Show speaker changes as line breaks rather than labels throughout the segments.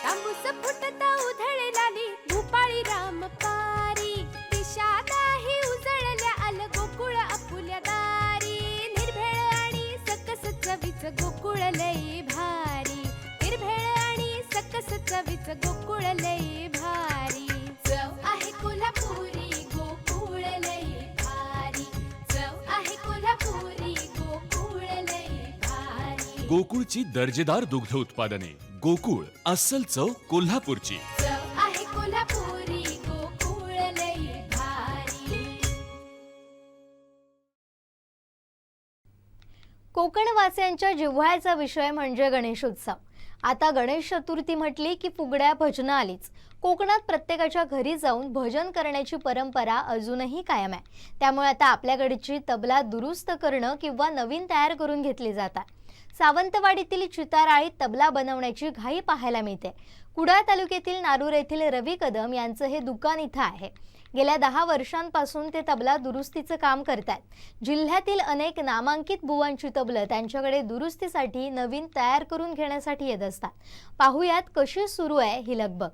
तांबूस फुटता उधळलाली भूपाळी रामपारी दिशा नाही उजळल्या आल गोकुळ आपुल्या दारी निर्भेळ आणि सकस चवीच गोकुळ लई भारी निर्भेळ आणि सकस चवीच गोकुळ लई भारी चव आहे कोल्हापुरी गोकुळ लई भारी चव आहे कोल्हापुरी गोकुळ लई भारी
गोकुळची दर्जेदार दुग्ध उत्पादने गोकुळ अस्सल चव कोल्हापूरची
चव आहे कोल्हापुरी गोकुळ लई भारी
कोकणवासियांच्या जिव्हाळ्याचा विषय म्हणजे गणेशोत्सव। आता गणेश चतुर्थी म्हटली की फुगड्या भजनं आलीच। कोकणात प्रत्येकाच्या घरी जाऊन भजन करण्याची परंपरा अजूनही कायम आहे। त्यामुळे आता आपल्याकडची तबला दुरुस्त करणं किंवा नवीन तयार करून घेतली जातात। सावंतवाडीतील चिताराळीत तबला बनवण्याची घाई पाहायला मिळते। कुडाळ तालुक्यातील नारूर येथील रवी कदम यांचं हे दुकान इथं आहे। गेल्या 10 वर्षांपासून ते तबला दुरुस्तीचं काम करतात। जिल्ह्यातील अनेक नामांकित बुवांची तबलं त्यांच्याकडे दुरुस्तीसाठी नवीन तयार करून घेण्यासाठी येत असतात। पाहुयात कशी सुरू आहे ही लगबग।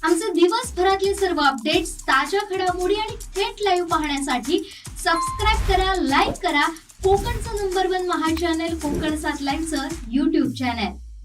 आमचे दिवसभरातले सर्व अपडेट्स, ताज्या घडामोडी आणि थेट लाईव्ह पाहण्यासाठी सबस्क्राईब करा, लाईक करा कोकणचं नंबर 1 महा चॅनल कोकण 7 लाईव्हचं YouTube चॅनल।